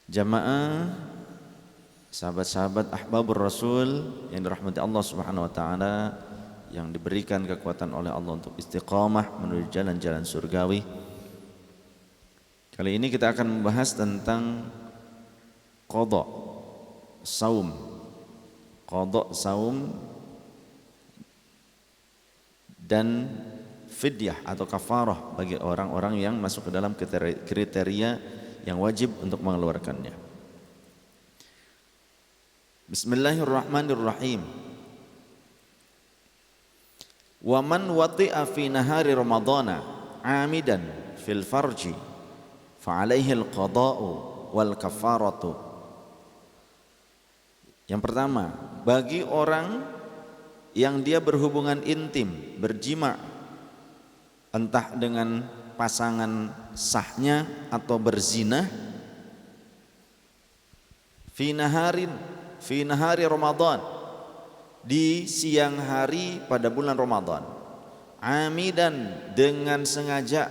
Jamaah sahabat-sahabat ahbabur rasul yang dirahmati Allah Subhanahu wa taala, yang diberikan kekuatan oleh Allah untuk istiqamah menuju jalan-jalan surgawi. Kali ini kita akan membahas tentang qada saum. Qada saum dan fidyah atau kafarah bagi orang-orang yang masuk ke dalam kriteria yang wajib untuk mengeluarkannya. Bismillahirrahmanirrahim. Wa man wati'a fi nahari ramadhana 'amidan fil farji fa 'alaihi al-qada'u wal kafaratu. Yang pertama, bagi orang yang dia berhubungan intim, berjima, entah dengan pasangan sahnya atau berzina, fi nahari Ramadan, di siang hari pada bulan Ramadan, amidan, dengan sengaja,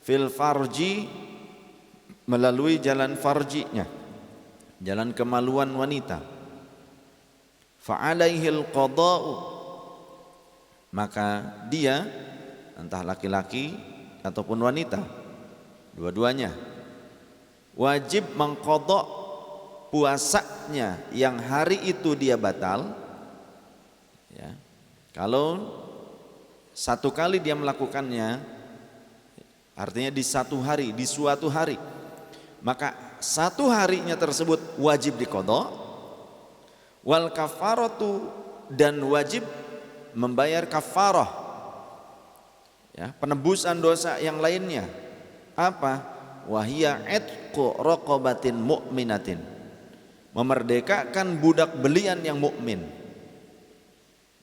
fil farji, melalui jalan farjinya, jalan kemaluan wanita, fa alaihil qada'u, maka dia, entah laki-laki ataupun wanita, dua-duanya wajib mengqadha puasanya yang hari itu dia batal, ya. Kalau satu kali dia melakukannya, artinya di satu hari, di suatu hari, maka satu harinya tersebut wajib diqadha. Wal kafaratu, dan wajib membayar kafarah, ya, penebusan dosa yang lainnya. Apa? Wahia itqu raqabatin mu'minatin, memerdekakan budak belian yang mukmin.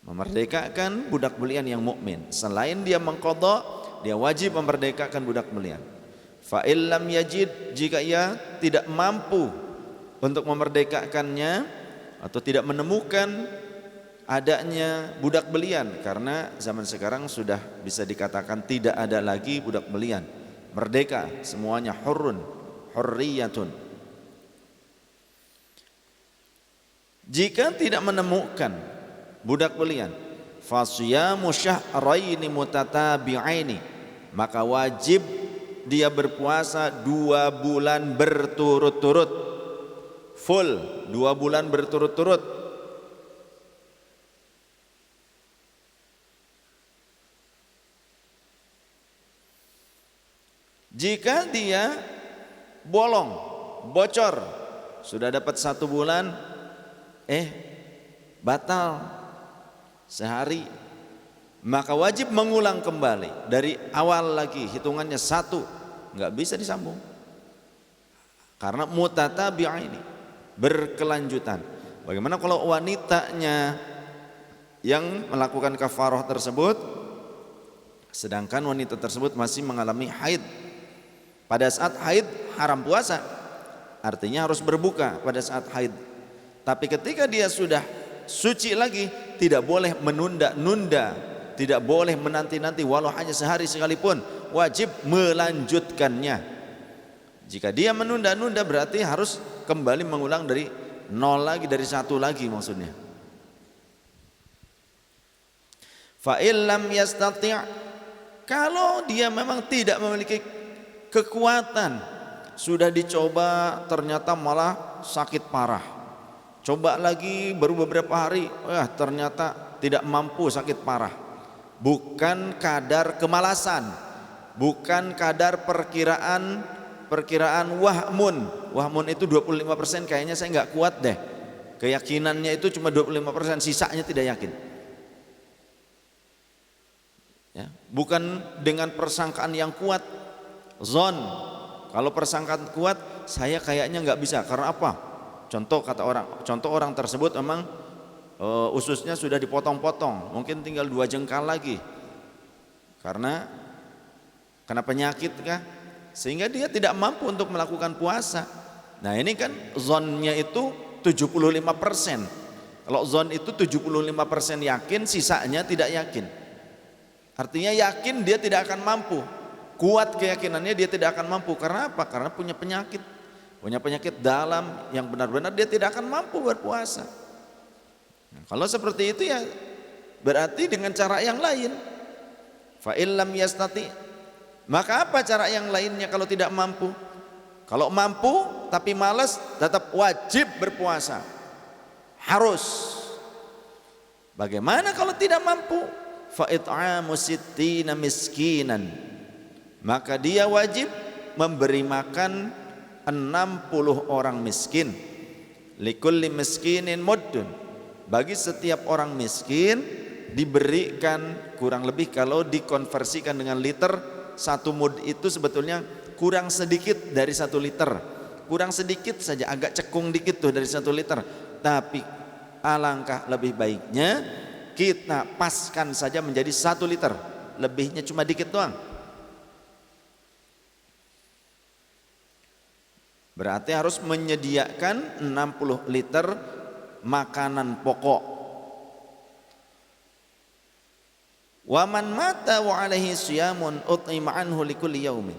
Memerdekakan budak belian yang mukmin. Selain dia mengqadha, dia wajib memerdekakan budak belian. Fa illam yajid, jika ia tidak mampu untuk memerdekakannya atau tidak menemukan adanya budak belian, karena zaman sekarang sudah bisa dikatakan tidak ada lagi budak belian, merdeka semuanya, hurriyatun. Jika tidak menemukan budak belian, fasiyamu syahraini mutatabi'aini, maka wajib dia berpuasa 2 bulan berturut-turut, full 2 bulan berturut-turut. Jika dia bolong, bocor, sudah dapat 1 bulan, batal sehari, maka wajib mengulang kembali dari awal lagi, hitungannya 1, nggak bisa disambung, karena mutatabi'aini, berkelanjutan. Bagaimana kalau wanitanya yang melakukan kafarah tersebut, sedangkan wanita tersebut masih mengalami haid? Pada saat haid haram puasa, artinya harus berbuka pada saat haid. Tapi ketika dia sudah suci lagi, tidak boleh menunda-nunda, tidak boleh menanti-nanti, walau hanya sehari sekalipun, wajib melanjutkannya. Jika dia menunda-nunda, berarti harus kembali mengulang dari 0 lagi, dari 1 lagi maksudnya. Fa illam yastati', kalau dia memang tidak memiliki kekuatan, sudah dicoba ternyata malah sakit parah, coba lagi baru beberapa hari, ternyata tidak mampu, sakit parah, bukan kadar kemalasan, bukan kadar perkiraan wahmun itu 25%, kayaknya saya nggak kuat deh, keyakinannya itu cuma 25%, sisanya tidak yakin, ya. Bukan dengan persangkaan yang kuat, zon. Kalau persangkaan kuat, saya kayaknya nggak bisa, karena apa? Contoh orang tersebut memang ususnya sudah dipotong-potong, mungkin tinggal 2 jengkal lagi, karena kena penyakit kah, sehingga dia tidak mampu untuk melakukan puasa. Nah ini kan zonnya itu 75%. Kalau zon itu 75% yakin, sisanya tidak yakin. Artinya yakin dia tidak akan mampu, kuat keyakinannya dia tidak akan mampu. Karena apa? Karena punya penyakit. punya penyakit dalam yang benar-benar dia tidak akan mampu berpuasa. Nah, kalau seperti itu ya berarti dengan cara yang lain. Fa illam yastati, maka apa cara yang lainnya kalau tidak mampu? Kalau mampu tapi malas, tetap wajib berpuasa. Harus. Bagaimana kalau tidak mampu? Fa it'amu sittina miskinan, maka dia wajib memberi makan 60 orang miskin. Likulli miskinin muddun, bagi setiap orang miskin diberikan kurang lebih, kalau dikonversikan dengan liter, 1 mud itu sebetulnya kurang sedikit dari 1 liter, kurang sedikit saja, agak cekung dikit tuh dari 1 liter. Tapi alangkah lebih baiknya kita paskan saja menjadi 1 liter, lebihnya cuma dikit doang. Berarti harus menyediakan 60 liter makanan pokok. Wa man mata wa alaihi siyamun ut'ima anhu likulli yaumin.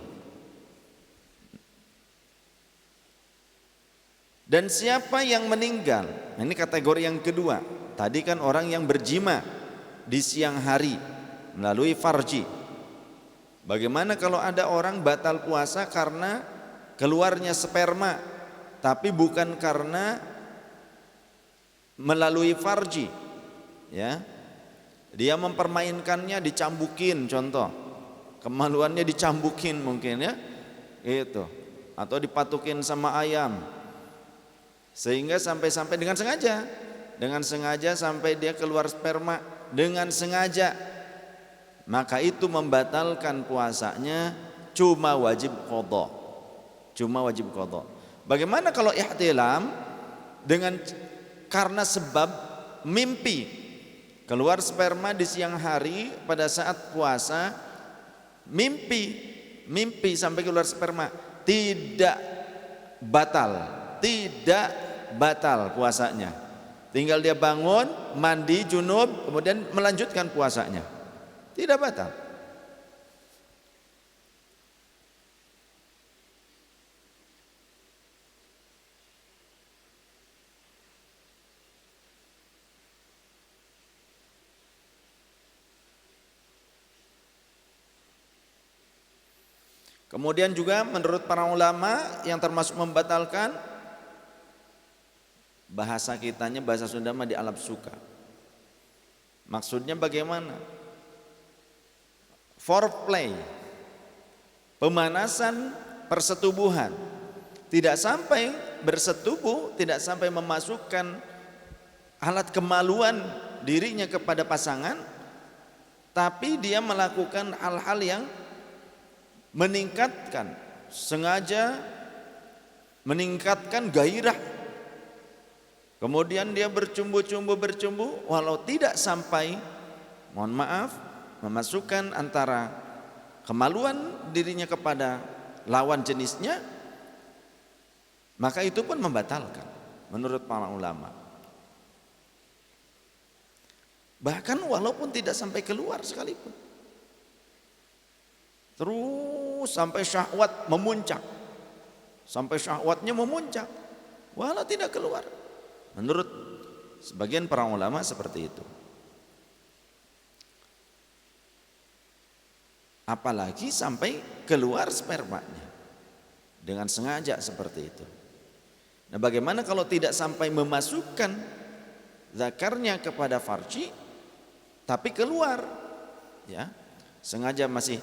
Dan siapa yang meninggal, nah ini kategori yang kedua. Tadi kan orang yang berjima di siang hari melalui farji. Bagaimana kalau ada orang batal puasa karena keluarnya sperma, tapi bukan karena melalui farji, ya? Dia mempermainkannya, dicambukin, contoh, kemaluannya dicambukin mungkin ya, itu, atau dipatukin sama ayam, sehingga sampai-sampai dengan sengaja sampai dia keluar sperma dengan sengaja, maka itu membatalkan puasanya, cuma wajib qadha. Bagaimana kalau ihtilam dengan karena sebab mimpi, keluar sperma di siang hari pada saat puasa, mimpi sampai keluar sperma, tidak batal puasanya. Tinggal dia bangun, mandi junub, kemudian melanjutkan puasanya, tidak batal. Kemudian juga menurut para ulama yang termasuk membatalkan, bahasa kitanya, bahasa Sunda mah dialap suka. Maksudnya bagaimana? Foreplay, pemanasan persetubuhan, tidak sampai bersetubuh, tidak sampai memasukkan alat kemaluan dirinya kepada pasangan, tapi dia melakukan hal-hal yang meningkatkan, sengaja meningkatkan gairah. Kemudian dia bercumbu walau tidak sampai, mohon maaf, memasukkan antara kemaluan dirinya kepada lawan jenisnya, maka itu pun membatalkan menurut para ulama. Bahkan walaupun tidak sampai keluar sekalipun, terus sampai syahwat memuncak, sampai syahwatnya memuncak walau tidak keluar, menurut sebagian para ulama seperti itu. Apalagi sampai keluar spermanya dengan sengaja seperti itu. Nah, bagaimana kalau tidak sampai memasukkan zakarnya kepada farji tapi keluar, ya, sengaja masih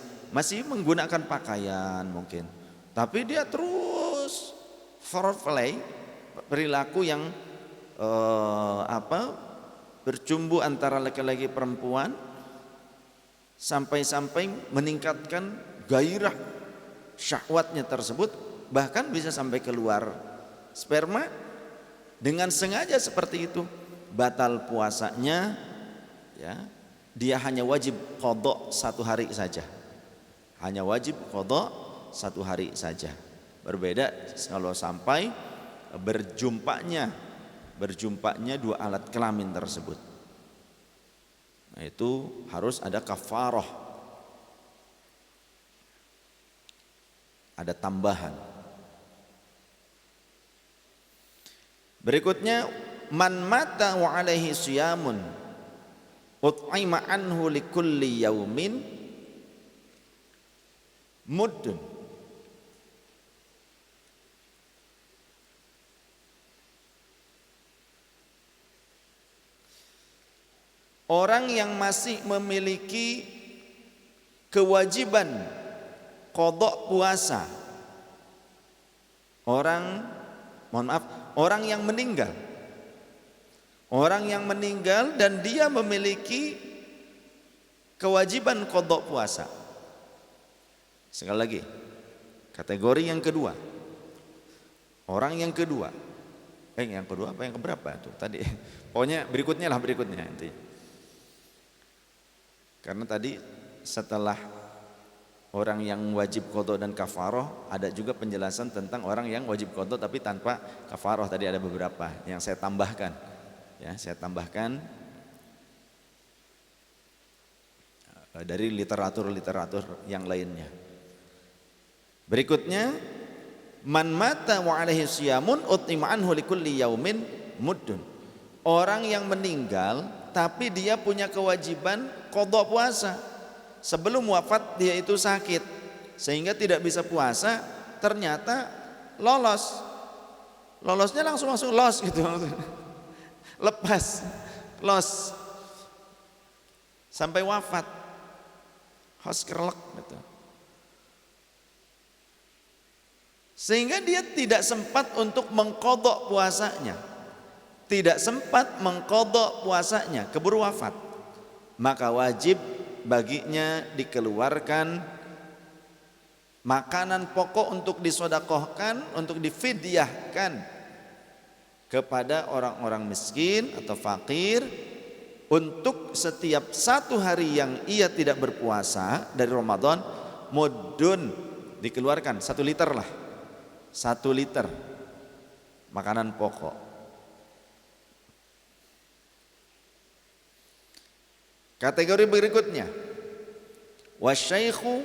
menggunakan pakaian mungkin, tapi dia terus foreplay, perilaku yang bercumbu antara laki-laki perempuan, sampai meningkatkan gairah syahwatnya tersebut, bahkan bisa sampai keluar sperma dengan sengaja seperti itu, batal puasanya, ya. Dia hanya wajib qadha 1 hari saja. Hanya wajib qadha 1 hari saja. Berbeda kalau sampai berjumpanya 2 alat kelamin tersebut. Nah, itu harus ada kafarah, ada tambahan. Berikutnya, man mata wa alaihi siyamun ut'ima anhu likulli yaumin muddun. Orang yang masih memiliki kewajiban qadha puasa, orang yang meninggal, dan dia memiliki kewajiban qadha puasa. Sekali lagi, kategori yang kedua, orang yang kedua, yang kedua apa yang keberapa itu tadi? Pokoknya berikutnya nanti. Karena tadi setelah orang yang wajib qadha dan kafarah, ada juga penjelasan tentang orang yang wajib qadha tapi tanpa kafarah. Tadi ada beberapa yang saya tambahkan. Ya, saya tambahkan dari literatur yang lainnya. Berikutnya, man mata wa alaihi siyamun utima anhu likulli yaumin muddun. Orang yang meninggal tapi dia punya kewajiban qadha puasa. Sebelum wafat dia itu sakit sehingga tidak bisa puasa, ternyata lolos. Lolosnya langsung los gitu. Lepas los sampai wafat. Hoskerlek gitu. Sehingga dia tidak sempat untuk mengqadha puasanya. Tidak sempat mengqadha puasanya, keburu wafat. Maka wajib baginya dikeluarkan makanan pokok untuk disodakohkan, untuk difidyahkan kepada orang-orang miskin atau fakir untuk setiap satu hari yang ia tidak berpuasa dari Ramadan, muddun, dikeluarkan 1 liter lah, 1 liter makanan pokok. Kategori berikutnya, wasyaikhu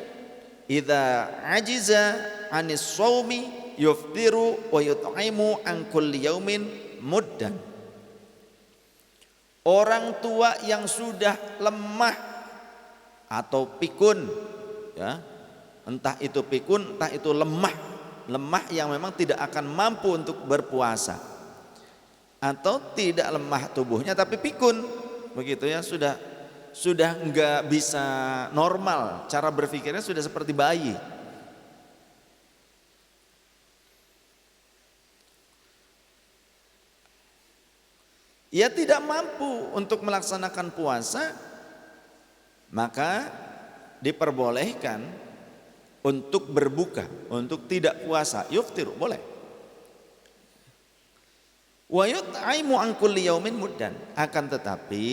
idza ajiza anis shaumi yuftiru wa yut'imu an kulli yaumin muddan. Orang tua yang sudah lemah atau pikun, ya, entah itu pikun, entah itu lemah yang memang tidak akan mampu untuk berpuasa, atau tidak lemah tubuhnya tapi pikun, begitu ya, sudah enggak bisa normal, cara berpikirnya sudah seperti bayi. Ia tidak mampu untuk melaksanakan puasa, maka diperbolehkan untuk berbuka, untuk tidak puasa, yuftiru, boleh. Wa yut'imu an kulli yaumin muddan, akan tetapi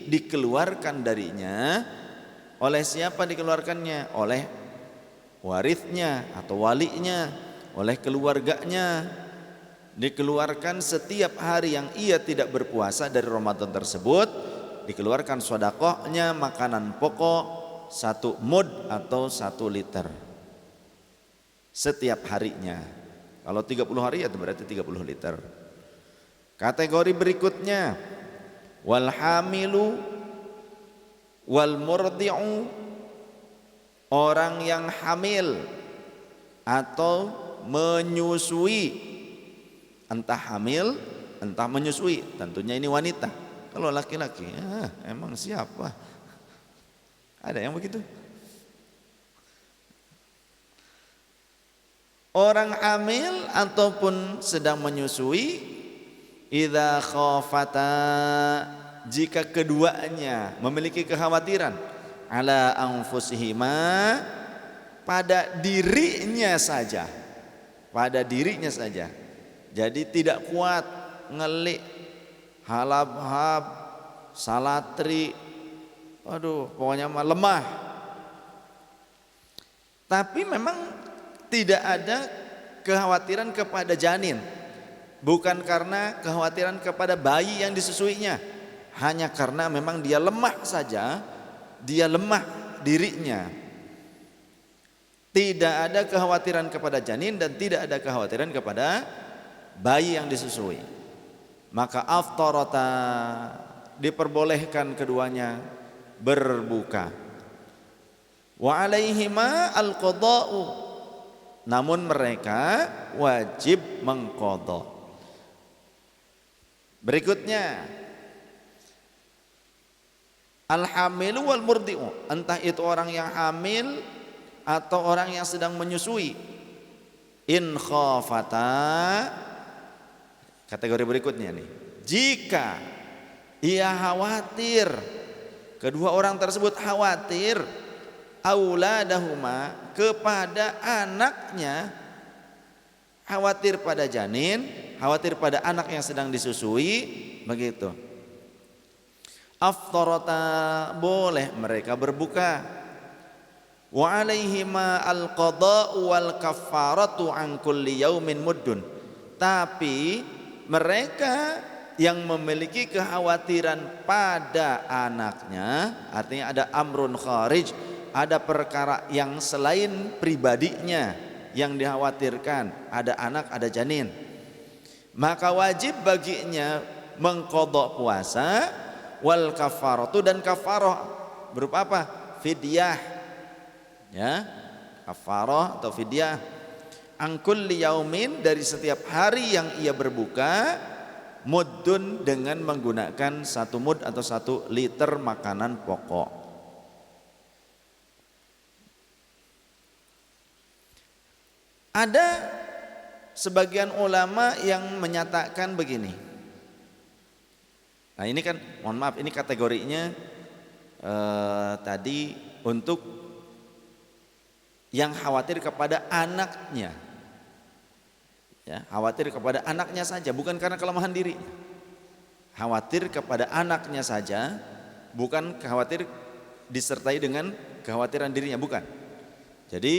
dikeluarkan darinya, oleh siapa dikeluarkannya? Oleh warisnya atau walinya, oleh keluarganya. Dikeluarkan setiap hari yang ia tidak berpuasa dari Ramadan tersebut, dikeluarkan sedekahnya makanan pokok 1 mud atau 1 liter setiap harinya. Kalau 30 hari ya berarti 30 liter. Kategori berikutnya, wal hamilu wal murdi'u, orang yang hamil atau menyusui, entah hamil entah menyusui, tentunya ini wanita. Kalau laki-laki emang siapa, ada yang begitu? Orang hamil ataupun sedang menyusui, idza khafata, jika keduanya memiliki kekhawatiran, ala anfusihima, pada dirinya saja, jadi tidak kuat ngelik, halab-hab, salatri, pokoknya lemah. Tapi memang tidak ada kekhawatiran kepada janin, bukan karena kekhawatiran kepada bayi yang disusuinya, hanya karena memang dia lemah saja, dia lemah dirinya. Tidak ada kekhawatiran kepada janin dan tidak ada kekhawatiran kepada bayi yang disusui. maka aftarata, diperbolehkan keduanya berbuka. Wa alaihima al-qada'u, namun mereka wajib mengqadha. Berikutnya, al-hamilu wal murdi'u, entah itu orang yang hamil atau orang yang sedang menyusui. In khafata, kategori berikutnya nih, jika ia khawatir, kedua orang tersebut khawatir, auladahuma, kepada anaknya, khawatir pada janin, khawatir pada anak yang sedang disusui, begitu. Aftarata, boleh mereka berbuka. Wa alaihima al-qada'u wal kaffaratu an kulli yaumin muddun, tapi mereka yang memiliki kekhawatiran pada anaknya, artinya ada amrun kharij, ada perkara yang selain pribadinya yang dikhawatirkan, ada anak, ada janin, maka wajib baginya mengqadha puasa. Wal kafaratu, dan kafarah berupa apa? Fidyah, ya, kafarah atau fidyah. An kulli yaumin, dari setiap hari yang ia berbuka, muddun, dengan menggunakan 1 mud atau 1 liter makanan pokok. Ada sebagian ulama yang menyatakan begini. Nah ini kan, mohon maaf, ini kategorinya tadi untuk yang khawatir kepada anaknya, ya, khawatir kepada anaknya saja, bukan karena kelemahan diri. Khawatir kepada anaknya saja, bukan khawatir disertai dengan kekhawatiran dirinya, bukan. Jadi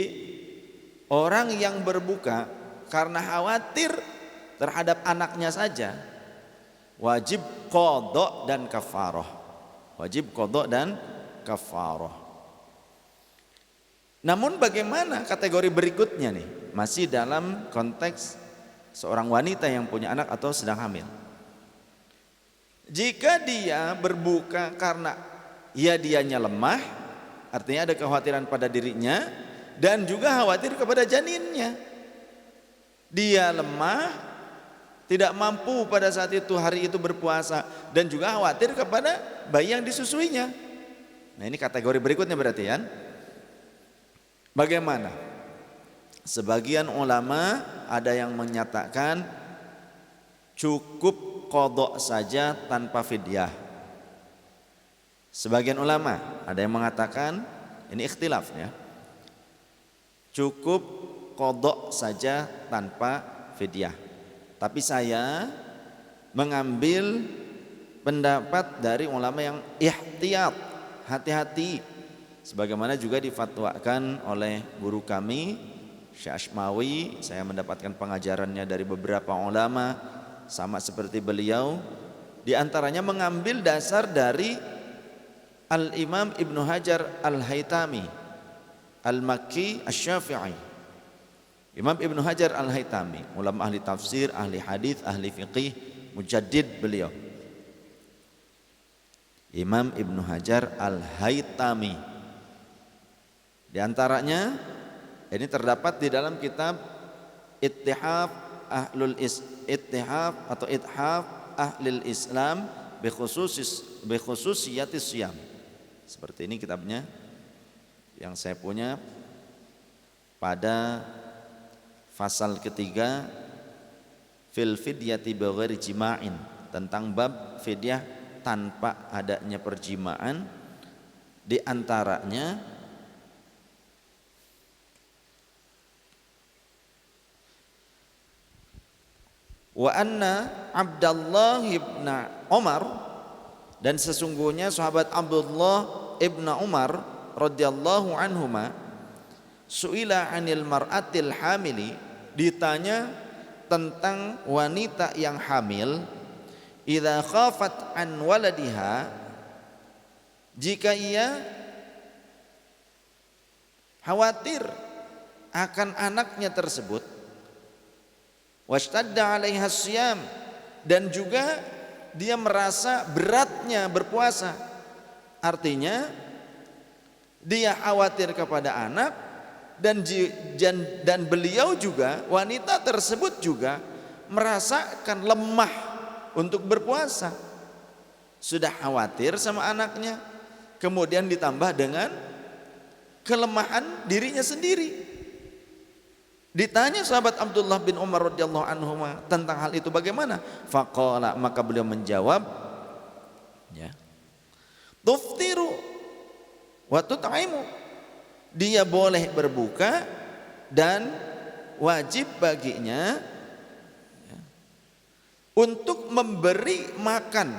orang yang berbuka karena khawatir terhadap anaknya saja, wajib qadha dan kafarah. Wajib qadha dan kafarah. Namun bagaimana kategori berikutnya nih? Masih dalam konteks seorang wanita yang punya anak atau sedang hamil. Jika dia berbuka karena dianya lemah, artinya ada kekhawatiran pada dirinya dan juga khawatir kepada janinnya. Dia lemah, tidak mampu pada saat itu, hari itu berpuasa, dan juga khawatir kepada bayi yang disusuinya. Nah ini kategori berikutnya berarti kan. Bagaimana? Sebagian ulama ada yang menyatakan cukup qadha saja tanpa fidyah. Sebagian ulama ada yang mengatakan, ini ikhtilaf ya, cukup qadha saja tanpa fidyah. Tapi saya mengambil pendapat dari ulama yang ihtiyat, hati-hati, sebagaimana juga difatwakan oleh guru kami Syekh Ashmawi. Saya mendapatkan pengajarannya dari beberapa ulama sama seperti beliau. Di antaranya mengambil dasar dari Al-Imam Ibnu Hajar Al-Haytami Al-Makki Asy-Syafi'i. Imam Ibnu Hajar Al-Haytami, ulama ahli tafsir, ahli hadis, ahli fiqih, mujaddid beliau. Imam Ibnu Hajar Al-Haytami. Di antaranya ini terdapat di dalam kitab Ittihaf atau Ithaf Ahlil Islam bi khususiyatis siyam. Seperti ini kitabnya yang saya punya pada pasal ketiga, fil fidyati bighairi jima'in, tentang bab fidyah tanpa adanya perjimaan. Di antaranya wa anna Abdullah ibn Umar, dan sesungguhnya sahabat Abdullah ibn Umar radhiyallahu anhuma, suila anil mar'atil hamili, ditanya tentang wanita yang hamil, idza khafat an waladiha, jika ia khawatir akan anaknya tersebut, washtadda 'alaiha siyam, dan juga dia merasa beratnya berpuasa. Artinya dia khawatir kepada anak dan beliau juga, wanita tersebut juga merasakan lemah untuk berpuasa. Sudah khawatir sama anaknya, kemudian ditambah dengan kelemahan dirinya sendiri. Ditanya sahabat Abdullah bin Umar radhiyallahu anhu tentang hal itu bagaimana? Faqala, maka beliau menjawab, ya, tuftiru wa tut'imu. Dia boleh berbuka dan wajib baginya, ya, untuk memberi makan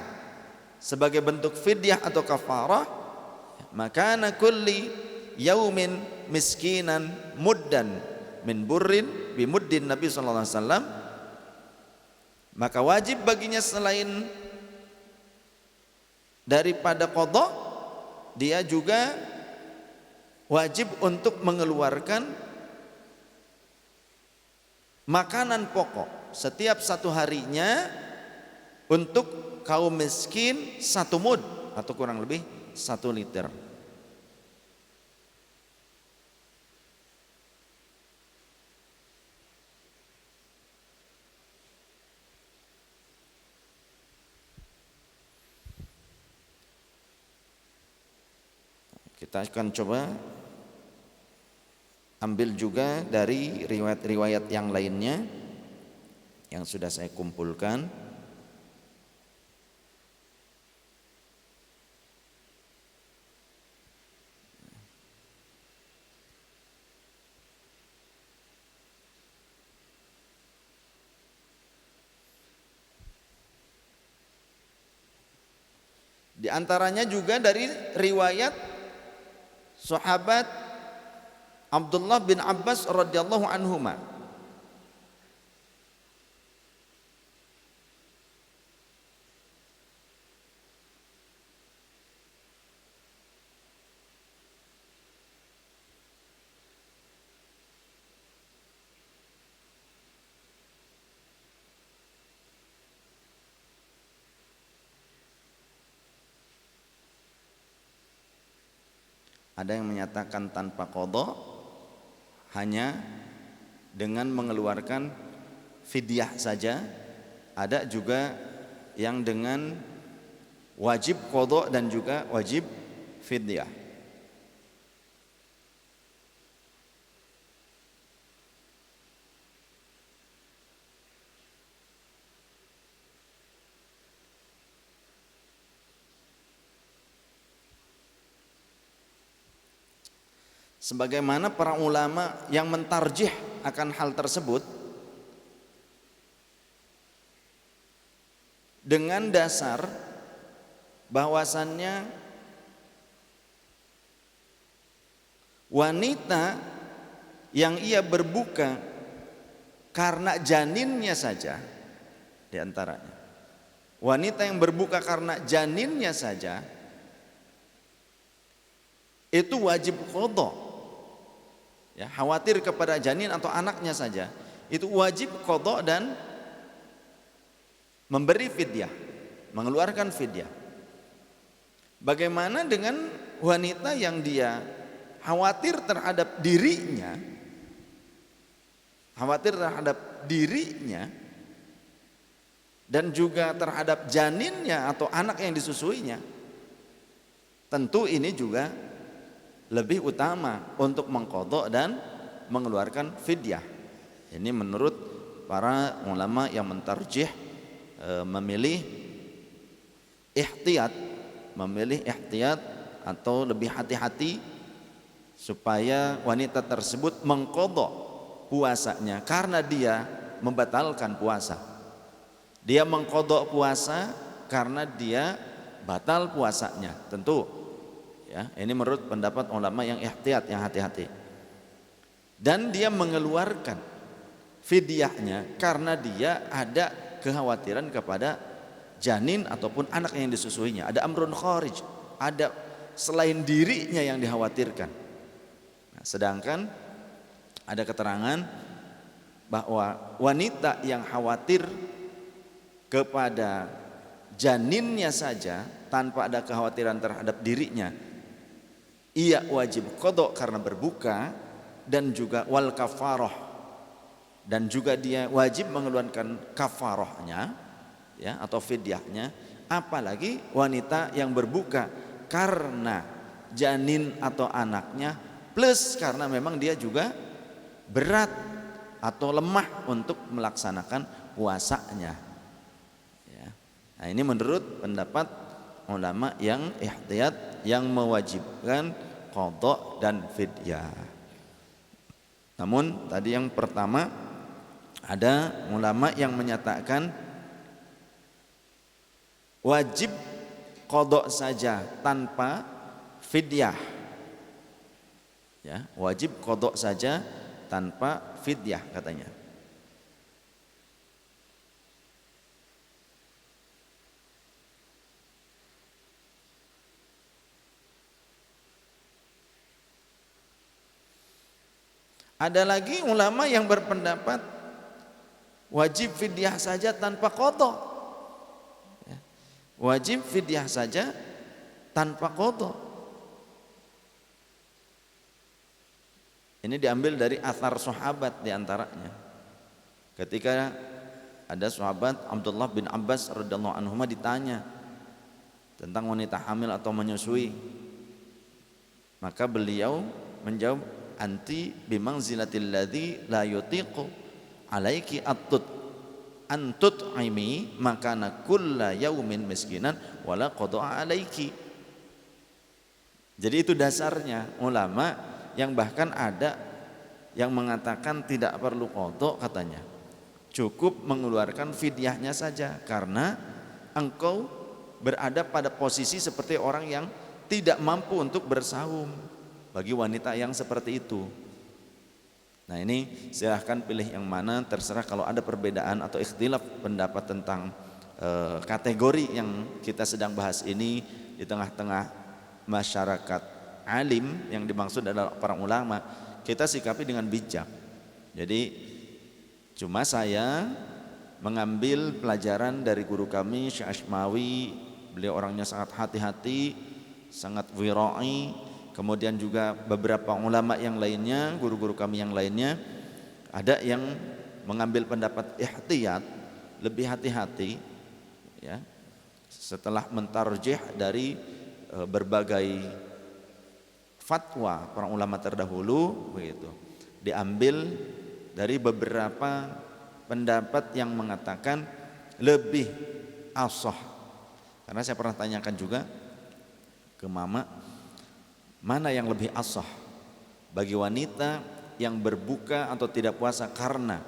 sebagai bentuk fidyah atau kafarah, makana kulli yaumin miskinan muddan min burrin bimuddin Nabi sallallahu alaihi wasallam. Maka wajib baginya selain daripada qada, dia juga wajib untuk mengeluarkan makanan pokok setiap satu harinya untuk kaum miskin 1 mud atau kurang lebih 1 liter. Kita akan coba ambil juga dari riwayat-riwayat yang lainnya yang sudah saya kumpulkan. Di antaranya juga dari riwayat sahabat Abdullah bin Abbas radhiyallahu anhuma. Ada yang menyatakan tanpa qada, hanya dengan mengeluarkan fidyah saja. Ada juga yang dengan wajib qada dan juga wajib fidyah. Sebagaimana para ulama yang mentarjih akan hal tersebut dengan dasar bahwasannya wanita yang ia berbuka karena janinnya saja, di antaranya wanita yang berbuka karena janinnya saja itu wajib qada. Ya, khawatir kepada janin atau anaknya saja, itu wajib qada dan memberi fidyah, mengeluarkan fidyah. Bagaimana dengan wanita yang dia khawatir terhadap dirinya, dan juga terhadap janinnya atau anak yang disusuinya? Tentu ini juga lebih utama untuk mengqadha dan mengeluarkan fidyah. Ini menurut para ulama yang mentarjih memilih ihtiyat atau lebih hati-hati supaya wanita tersebut mengqadha puasanya karena dia membatalkan puasa. Dia mengqadha puasa karena dia batal puasanya. Tentu ya, ini menurut pendapat ulama yang ihtiyat, yang hati-hati. Dan dia mengeluarkan fidyahnya karena dia ada kekhawatiran kepada janin ataupun anak yang disusuinya. Ada amrun kharij, ada selain dirinya yang dikhawatirkan. Nah, sedangkan ada keterangan bahwa wanita yang khawatir kepada janinnya saja tanpa ada kekhawatiran terhadap dirinya, ia wajib qada karena berbuka, dan juga wal kafarah, dan juga dia wajib mengeluarkan kafarahnya ya atau fidyahnya, apalagi wanita yang berbuka karena janin atau anaknya plus karena memang dia juga berat atau lemah untuk melaksanakan puasanya ya. Nah, ini menurut pendapat ulama yang ihtiyat yang mewajibkan qada dan fidyah. Namun tadi yang pertama ada ulama yang menyatakan wajib qada saja tanpa fidyah ya, wajib qada saja tanpa fidyah katanya. Ada lagi ulama yang berpendapat wajib fidyah saja tanpa qada ya, wajib fidyah saja tanpa qada. Ini diambil dari athar sahabat diantaranya. Ketika ada sahabat Abdullah bin Abbas radhiyallahu anhu ditanya tentang wanita hamil atau menyusui, maka beliau menjawab, anti bimanzilatil ladzi la yutiqu alaiki antut aimi makana kulla yaumin miskinan wala qada'a alaiki. Jadi itu dasarnya ulama yang bahkan ada yang mengatakan tidak perlu qada katanya, cukup mengeluarkan fidyahnya saja karena engkau berada pada posisi seperti orang yang tidak mampu untuk bersaum bagi wanita yang seperti itu. Nah, ini silahkan pilih yang mana, terserah. Kalau ada perbedaan atau ikhtilaf pendapat tentang kategori yang kita sedang bahas ini di tengah-tengah masyarakat alim yang dimaksud adalah para ulama, kita sikapi dengan bijak. Jadi cuma saya mengambil pelajaran dari guru kami Syekh Ashmawi, beliau orangnya sangat hati-hati, sangat wira'i. Kemudian juga beberapa ulama yang lainnya, guru-guru kami yang lainnya, ada yang mengambil pendapat ihtiyat, lebih hati-hati ya, setelah mentarjih dari berbagai fatwa para ulama terdahulu begitu. Diambil dari beberapa pendapat yang mengatakan lebih ashah. Karena saya pernah tanyakan juga ke mama, mana yang lebih ashah bagi wanita yang berbuka atau tidak puasa karena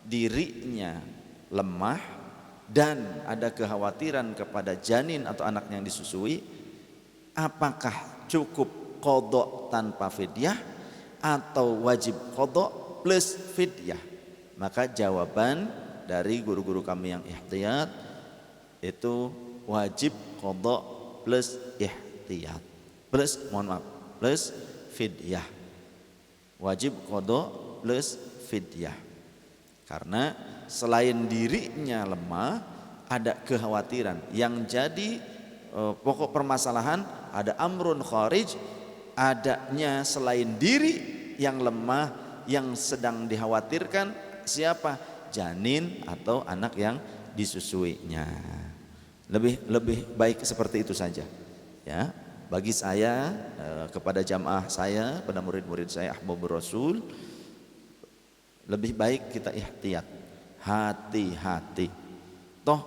dirinya lemah dan ada kekhawatiran kepada janin atau anak yang disusui, apakah cukup qada tanpa fidyah atau wajib qada plus fidyah? Maka jawaban dari guru-guru kami yang ihtiyat itu wajib qada plus ihtiyat plus plus fidyah, wajib qada plus fidyah. Karena selain dirinya lemah, ada kekhawatiran yang jadi pokok permasalahan, ada amrun kharij, adanya selain diri yang lemah yang sedang dikhawatirkan siapa? Janin atau anak yang disusuinya. Lebih baik seperti itu saja ya. Bagi saya, kepada jamaah saya, pada murid-murid saya Ahbabur Rasul, lebih baik kita ihtiyat, hati-hati. Toh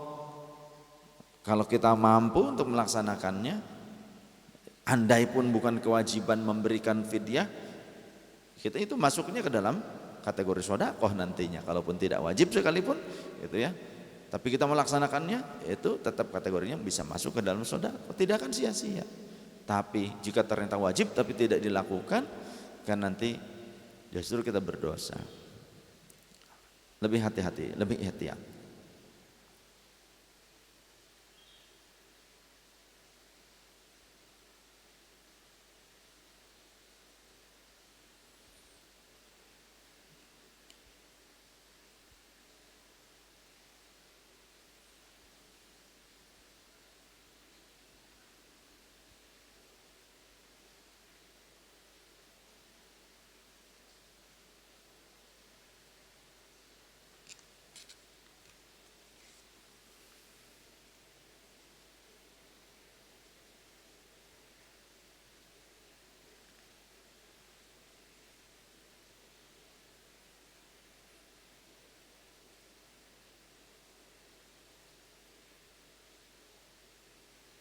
kalau kita mampu untuk melaksanakannya, andai pun bukan kewajiban memberikan fidyah, kita itu masuknya ke dalam kategori sedekah nantinya, kalaupun tidak wajib sekalipun gitu ya. Tapi kita melaksanakannya, itu tetap kategorinya bisa masuk ke dalam sedekah, tidak akan sia-sia. Tapi jika ternyata wajib tapi tidak dilakukan, kan nanti justru kita berdosa. Lebih hati-hati, lebih ihtiyat.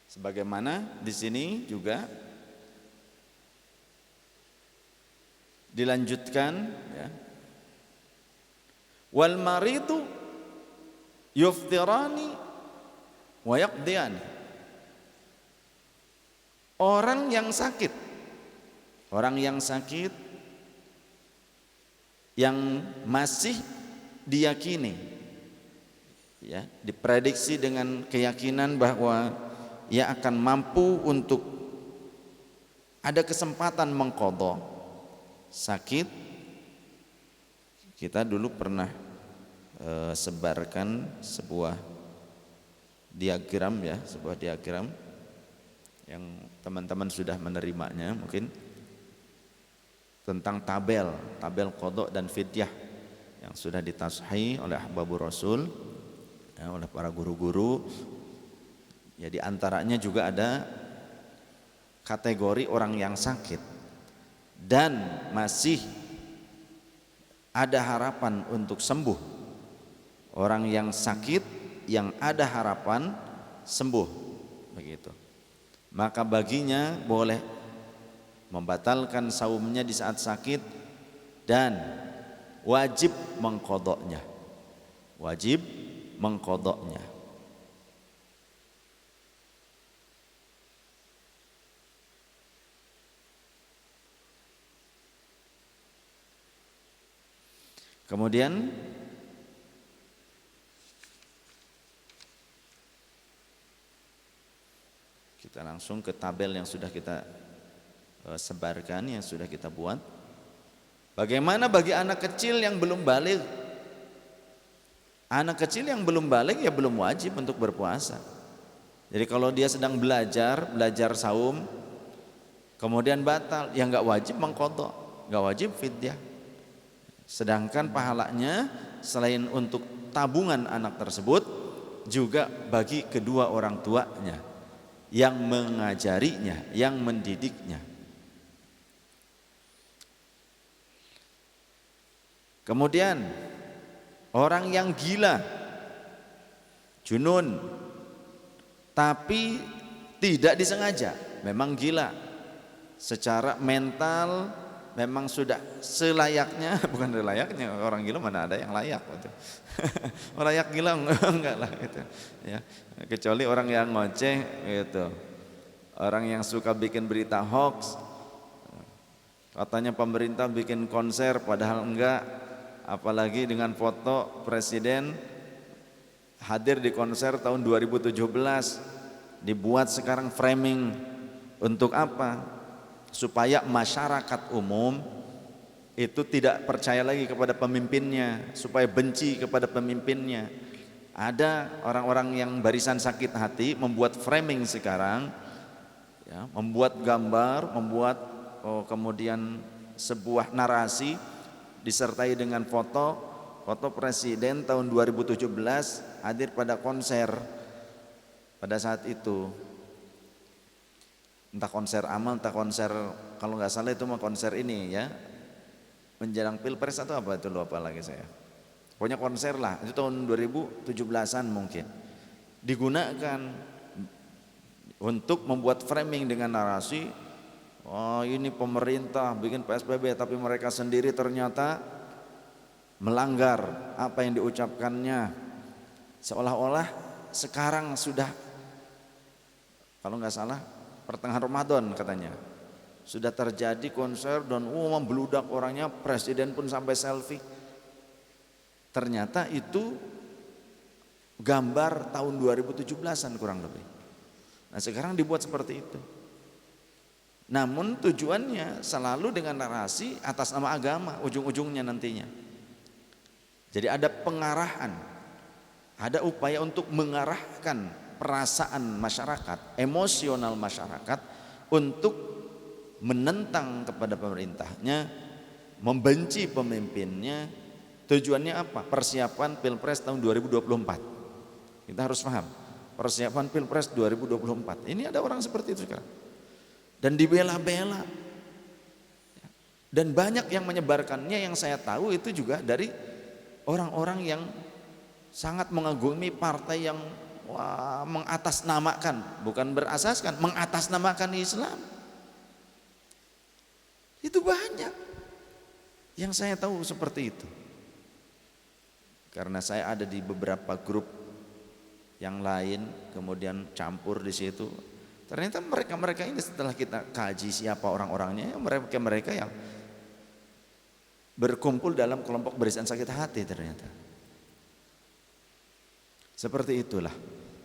Sebagaimana di sini juga dilanjutkan ya. Wal maridu yuftirani wa yaqdiyani. Orang yang sakit yang masih diyakini ya, diprediksi dengan keyakinan bahwa ia akan mampu untuk ada kesempatan mengqadha sakit. Kita dulu pernah sebarkan sebuah diagram ya, sebuah diagram yang teman-teman sudah menerimanya mungkin, tentang tabel qadha dan fidyah yang sudah ditashih oleh ahbabur rasul ya, oleh para guru-guru ya. Di antaranya juga ada kategori orang yang sakit dan masih ada harapan untuk sembuh. Orang yang sakit yang ada harapan sembuh begitu, maka baginya boleh membatalkan saumnya di saat sakit dan wajib mengqadhanya. Kemudian kita langsung ke tabel yang sudah kita sebarkan, yang sudah kita buat. Bagaimana bagi anak kecil yang belum baligh? Anak kecil yang belum baligh ya belum wajib untuk berpuasa. Jadi kalau dia sedang belajar saum kemudian batal, ya nggak wajib mengqadha, nggak wajib fidyah. Sedangkan pahalanya selain untuk tabungan anak tersebut juga bagi kedua orang tuanya yang mengajarinya, yang mendidiknya. Kemudian orang yang gila, junun, tapi tidak disengaja, memang gila secara mental, memang sudah selayaknya, bukan selayaknya, orang gila mana ada yang layak gitu. Orang layak gila enggak lah gitu ya, kecuali orang yang ngoceh gitu, orang yang suka bikin berita hoax, katanya pemerintah bikin konser padahal enggak. Apalagi dengan foto presiden hadir di konser tahun 2017, dibuat sekarang framing untuk apa? Supaya masyarakat umum itu tidak percaya lagi kepada pemimpinnya, supaya benci kepada pemimpinnya. Ada orang-orang yang barisan sakit hati membuat framing sekarang ya, membuat gambar, membuat kemudian sebuah narasi disertai dengan foto presiden tahun 2017 hadir pada konser pada saat itu, entah konser amal, entah konser, kalau nggak salah itu mah konser ini ya, menjelang pilpres atau apa itu, lupa lagi saya. Pokoknya konser lah, itu tahun 2017-an mungkin, digunakan untuk membuat framing dengan narasi, oh ini pemerintah bikin PSBB tapi mereka sendiri ternyata melanggar apa yang diucapkannya. Seolah-olah sekarang sudah, kalau nggak salah pertengahan Ramadan katanya, sudah terjadi konser dan membludak orangnya, presiden pun sampai selfie. Ternyata itu gambar tahun 2017-an kurang lebih. Nah sekarang dibuat seperti itu. Namun tujuannya selalu dengan narasi atas nama agama ujung-ujungnya nantinya. Jadi ada pengarahan, ada upaya untuk mengarahkan perasaan masyarakat, emosional masyarakat untuk menentang kepada pemerintahnya, membenci pemimpinnya. Tujuannya apa? Persiapan Pilpres tahun 2024. Kita harus paham, persiapan Pilpres 2024. Ini ada orang seperti itu sekarang. Dan dibela-bela, dan banyak yang menyebarkannya. Yang saya tahu itu juga dari orang-orang yang sangat mengagumi partai yang wah, mengatasnamakan, bukan berasaskan, mengatasnamakan Islam. Itu banyak yang saya tahu seperti itu. Karena saya ada di beberapa grup yang lain, kemudian campur di situ. Ternyata mereka ini setelah kita kaji siapa orang-orangnya, mereka yang berkumpul dalam kelompok barisan sakit hati ternyata. Seperti itulah.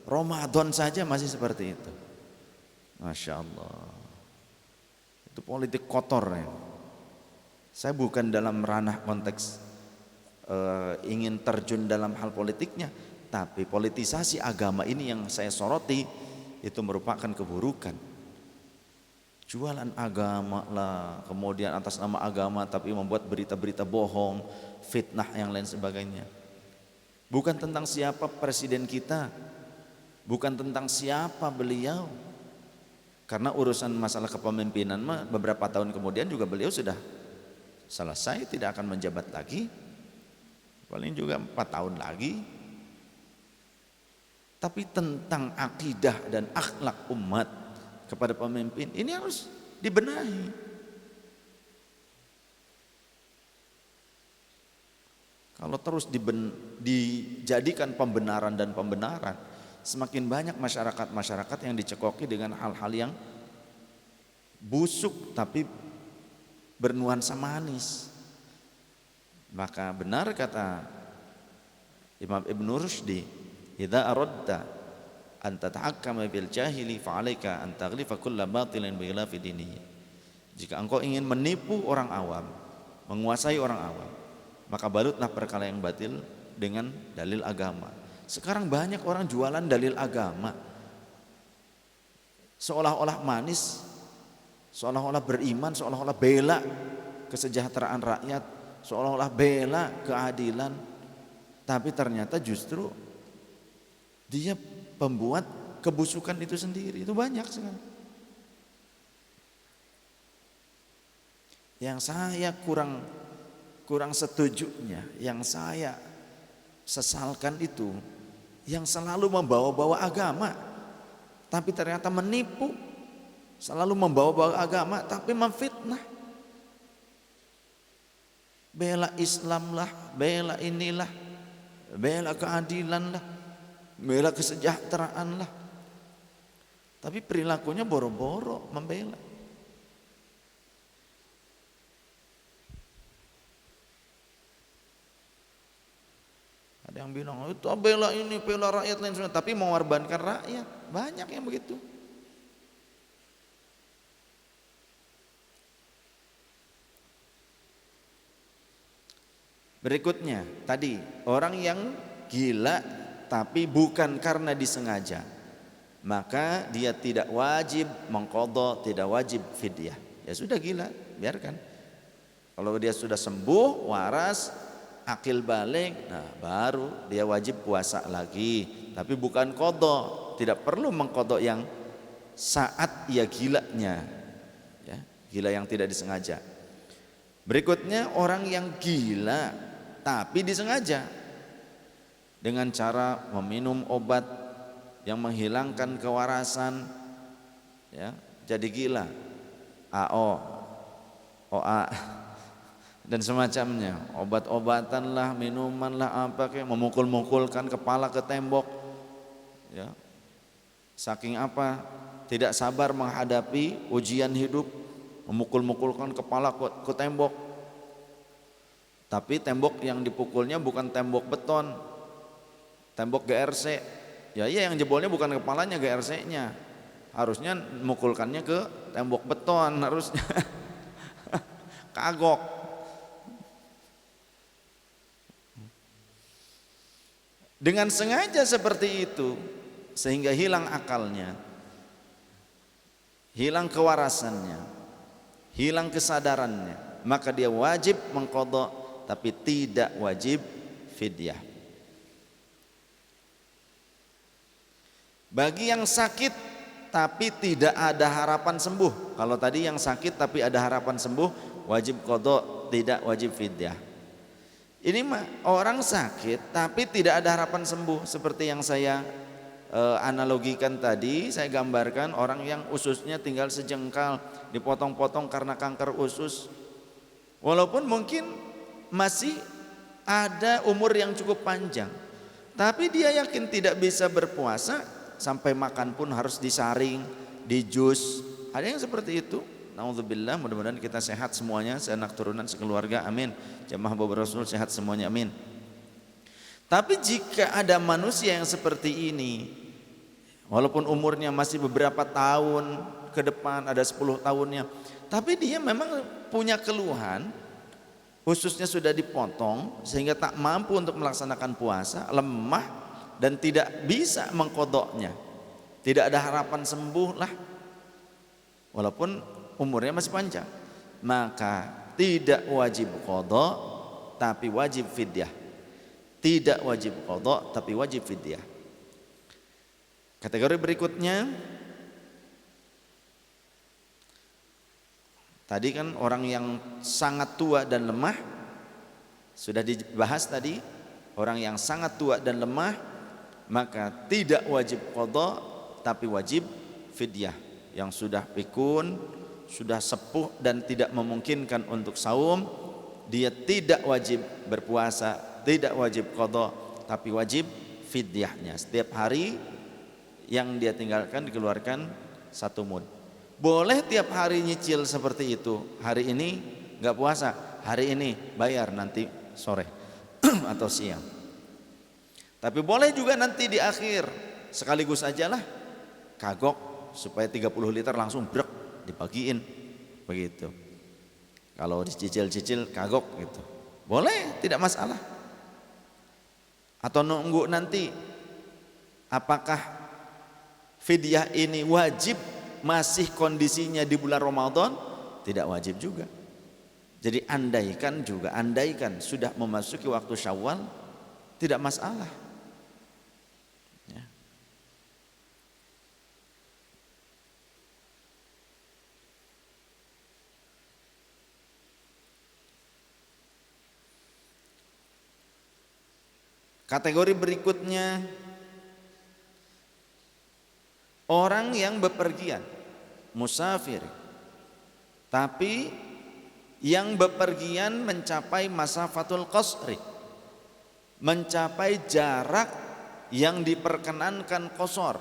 Ramadan saja masih seperti itu. Masya Allah. Itu politik kotor ya. Saya bukan dalam ranah konteks ingin terjun dalam hal politiknya, tapi politisasi agama ini yang saya soroti itu merupakan keburukan. Jualan agama lah, kemudian atas nama agama tapi membuat berita-berita bohong, fitnah yang lain sebagainya. Bukan tentang siapa presiden kita, bukan tentang siapa beliau. Karena urusan masalah kepemimpinan mah beberapa tahun kemudian juga beliau sudah selesai, tidak akan menjabat lagi, paling juga 4 tahun lagi. Tapi tentang akidah dan akhlak umat kepada pemimpin ini harus dibenahi. Kalau terus dijadikan pembenaran dan pembenaran, semakin banyak masyarakat yang dicekoki dengan hal-hal yang busuk tapi bernuansa manis. Maka benar kata Imam Ibn Rushdi, idza aradta an tatahakama bil jahili fa 'alaika an taghlifa kulla batilin bi khilafi dinihi. Jika engkau ingin menipu orang awam, menguasai orang awam, maka balutlah perkara yang batil dengan dalil agama. Sekarang banyak orang jualan dalil agama, seolah-olah manis, seolah-olah beriman, seolah-olah bela kesejahteraan rakyat, seolah-olah bela keadilan, tapi ternyata justru dia pembuat kebusukan itu sendiri. Itu banyak sekali. Yang saya kurang setujunya, yang saya sesalkan itu yang selalu membawa-bawa agama tapi ternyata menipu, selalu membawa-bawa agama tapi memfitnah. Bela Islam lah, bela inilah, bela keadilan lah, bela kesejahteraan lah, tapi perilakunya boro-boro membela. Ada yang bilang itu bela ini, bela rakyat lain sebagainya, tapi mengorbankan rakyat. Banyak yang begitu. Berikutnya tadi, orang yang gila tapi bukan karena disengaja, maka dia tidak wajib mengqadha, tidak wajib fidyah. Ya sudah gila, biarkan. Kalau dia sudah sembuh, waras, akil balik, nah baru dia wajib puasa lagi, tapi bukan qadha, tidak perlu mengqadha yang saat ia gilanya, ya, gila yang tidak disengaja. Berikutnya orang yang gila tapi disengaja dengan cara meminum obat yang menghilangkan kewarasan, ya, jadi gila, AO, OA dan semacamnya, obat-obatan lah, minuman lah, apa kayak memukul-mukulkan kepala ke tembok, ya, saking apa tidak sabar menghadapi ujian hidup, memukul-mukulkan kepala ke tembok. Tapi tembok yang dipukulnya bukan tembok beton, tembok GRC. Ya iya, yang jebolnya bukan kepalanya, GRC-nya. Harusnya mukulkannya ke tembok beton, harusnya kagok. Dengan sengaja seperti itu sehingga hilang akalnya, hilang kewarasannya, hilang kesadarannya, maka dia wajib mengqadha tapi tidak wajib fidyah. Bagi yang sakit tapi tidak ada harapan sembuh, kalau tadi yang sakit tapi ada harapan sembuh wajib qadha, tidak wajib fidyah. Ini mah orang sakit tapi tidak ada harapan sembuh, seperti yang saya analogikan tadi, saya gambarkan orang yang ususnya tinggal sejengkal, dipotong-potong karena kanker usus. Walaupun mungkin masih ada umur yang cukup panjang, tapi dia yakin tidak bisa berpuasa, sampai makan pun harus disaring, dijus. Ada yang seperti itu. Naudzubillah, mudah-mudahan kita sehat semuanya, seanak turunan, sekeluarga, amin. Jamaah Bapak Rasul sehat semuanya, amin. Tapi jika ada manusia yang seperti ini, walaupun umurnya masih beberapa tahun ke depan, ada 10 tahunnya, tapi dia memang punya keluhan, ususnya sudah dipotong sehingga tak mampu untuk melaksanakan puasa, lemah dan tidak bisa mengkodoknya, tidak ada harapan sembuh lah, walaupun umurnya masih panjang, maka tidak wajib qadha tapi wajib fidyah. Tidak wajib qadha tapi wajib fidyah. Kategori berikutnya, tadi kan orang yang sangat tua dan lemah, sudah dibahas tadi. Orang yang sangat tua dan lemah, maka tidak wajib qadha tapi wajib fidyah. Yang sudah pikun, sudah sepuh dan tidak memungkinkan untuk saum, dia tidak wajib berpuasa, tidak wajib qadha, tapi wajib fidyahnya. Setiap hari yang dia tinggalkan dikeluarkan 1 mud. Boleh tiap hari nyicil seperti itu. Hari ini nggak puasa, hari ini bayar nanti sore atau siang. Tapi boleh juga nanti di akhir, sekaligus ajalah kagok supaya 30 liter langsung brek dibagiin begitu. Kalau dicicil-cicil kagok gitu, boleh, tidak masalah. Atau nunggu nanti apakah fidyah ini wajib masih kondisinya di bulan Ramadan, tidak wajib juga. Jadi andaikan sudah memasuki waktu Syawal, tidak masalah ya. Kategori berikutnya, orang yang bepergian, musafir, tapi yang bepergian mencapai masafatul qasri, mencapai jarak yang diperkenankan qasar,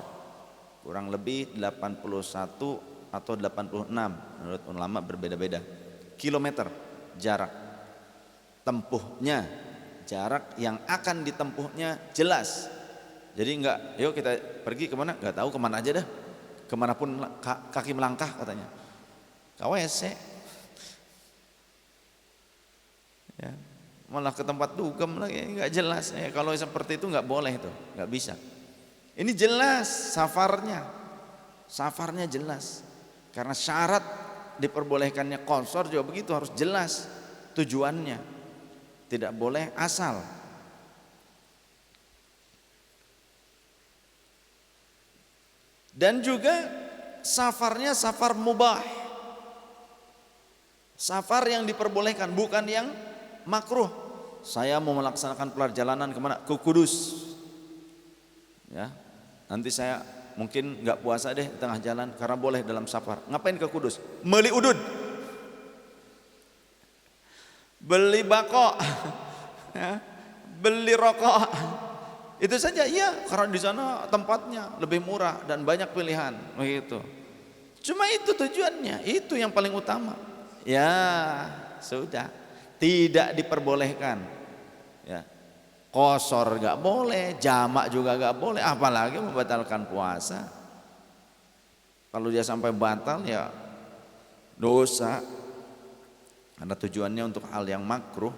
kurang lebih 81 atau 86, menurut ulama berbeda-beda, kilometer jarak tempuhnya, jarak yang akan ditempuhnya jelas. Jadi enggak, yuk kita pergi kemana, enggak tahu kemana aja dah, kemanapun kaki melangkah katanya, ke WC ya, malah ke tempat dugem lagi, enggak jelas ya. Kalau seperti itu enggak boleh, itu enggak bisa. Ini jelas safarnya jelas, karena syarat diperbolehkannya qasar juga begitu, harus jelas tujuannya, tidak boleh asal. Dan juga safarnya safar mubah, safar yang diperbolehkan, bukan yang makruh. Saya mau melaksanakan perjalanan kemana? Ke Kudus ya, nanti saya mungkin nggak puasa deh di tengah jalan karena boleh dalam safar. Ngapain ke Kudus? Beli udud, beli bako ya, beli rokok, itu saja. Iya, karena di sana tempatnya lebih murah dan banyak pilihan begitu. Cuma itu tujuannya, itu yang paling utama. Ya sudah, tidak diperbolehkan ya. Qasar gak boleh, jamak juga gak boleh, apalagi membatalkan puasa. Kalau dia sampai batal ya dosa, karena tujuannya untuk hal yang makruh,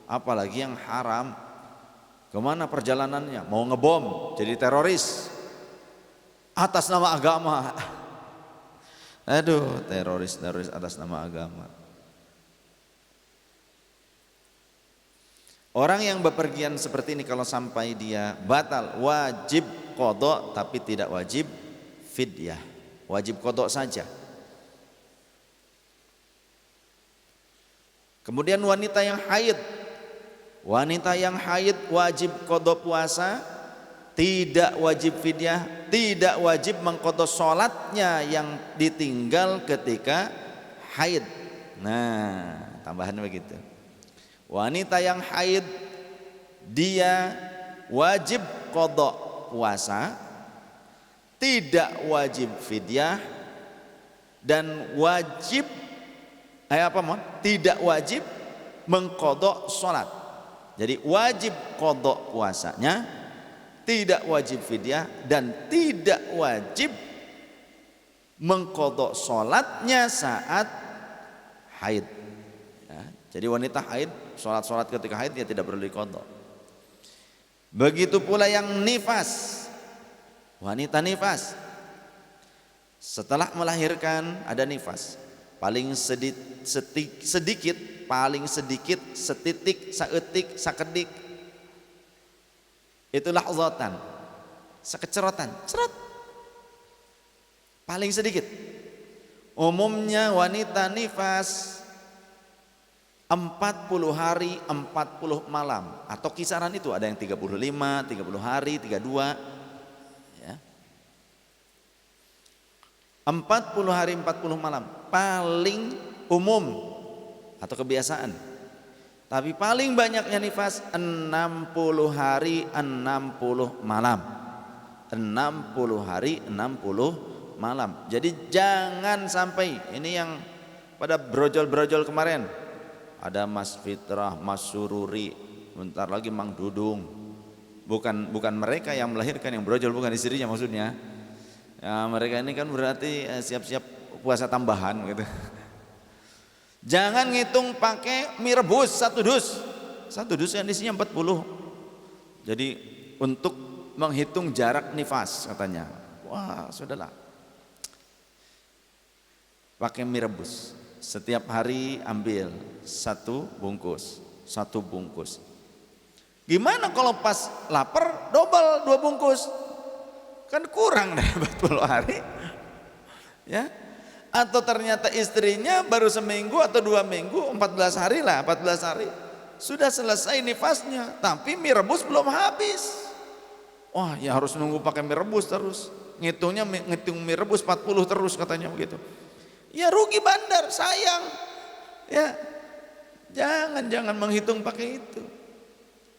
apalagi yang haram. Kemana perjalanannya? Mau ngebom, jadi teroris atas nama agama. Aduh, teroris atas nama agama. Orang yang bepergian seperti ini kalau sampai dia batal, wajib qadha tapi tidak wajib fidyah, wajib qadha saja. Kemudian wanita yang haid wajib qadha puasa tidak wajib fidyah, tidak wajib mengqadha salatnya yang ditinggal ketika haid. Nah, tambahan begitu. Wanita yang haid dia wajib qadha puasa, tidak wajib fidyah, dan wajib tidak wajib mengqadha salat. Jadi wajib qadha puasanya, tidak wajib fidyah, dan tidak wajib mengqadha salatnya saat haid. Ya, jadi wanita haid, salat ketika haid dia tidak perlu diqadha. Begitu pula yang nifas. Wanita nifas setelah melahirkan ada nifas. Paling sedikit, paling sedikit setitik, saeutik, sakedik. Itu lahzatan, sekecerotan, cerot. Paling sedikit. Umumnya wanita nifas 40 hari 40 malam atau kisaran itu, ada yang 35, 30 hari, 32 ya. 40 hari 40 malam paling umum atau kebiasaan. Tapi paling banyaknya nifas 60 hari 60 malam. 60 hari 60 malam. Jadi jangan sampai, ini yang pada brojol-brojol kemarin, ada Mas Fitrah, Mas Sururi, bentar lagi Mang Dudung. Bukan mereka yang melahirkan, yang brojol bukan istrinya maksudnya. Ya, mereka ini kan berarti siap-siap puasa tambahan gitu. Jangan ngitung pakai mie rebus satu dus yang isinya 40. Jadi untuk menghitung jarak nifas katanya, wah sudahlah, pakai mie rebus. Setiap hari ambil satu bungkus. Gimana kalau pas lapar double 2 bungkus? Kan kurang dari 40 hari. Ya. Atau ternyata istrinya baru seminggu atau 2 minggu, 14 hari lah, 14 hari sudah selesai nifasnya, tapi mie rebus belum habis. Wah, ya harus nunggu pakai mie rebus terus. Ngitung mie rebus 40 terus katanya begitu. Ya rugi bandar, sayang. Ya, jangan menghitung pakai itu.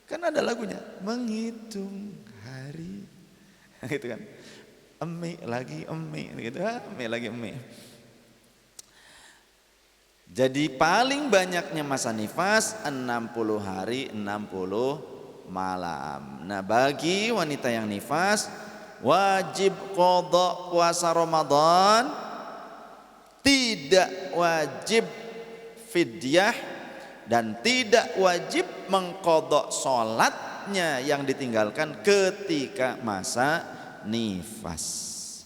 Kan ada lagunya, menghitung hari, gitu kan. Emi lagi emi, gitu. Emi lagi emi. Jadi paling banyaknya masa nifas 60 hari 60 malam. Nah, bagi wanita yang nifas wajib qadha puasa Ramadan, tidak wajib fidyah, dan tidak wajib mengqadha salatnya yang ditinggalkan ketika masa nifas.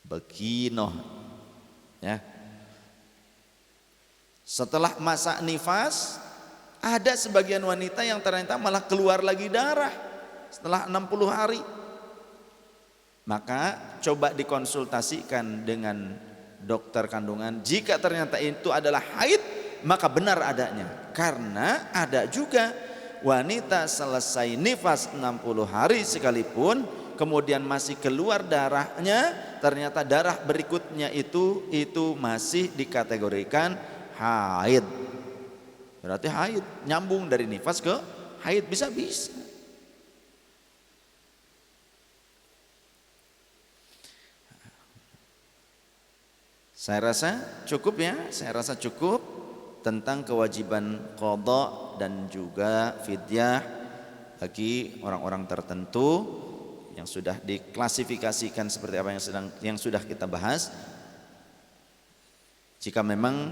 Begino ya. Setelah masa nifas ada sebagian wanita yang ternyata malah keluar lagi darah setelah 60 hari. Maka coba dikonsultasikan dengan dokter kandungan. Jika ternyata itu adalah haid, maka benar adanya. Karena ada juga wanita selesai nifas 60 hari sekalipun kemudian masih keluar darahnya, ternyata darah berikutnya itu masih dikategorikan haid. Berarti haid, nyambung dari nifas ke haid, bisa-bisa. Saya rasa cukup ya, tentang kewajiban qadha dan juga fidyah bagi orang-orang tertentu yang sudah diklasifikasikan seperti apa yang sudah kita bahas. Jika memang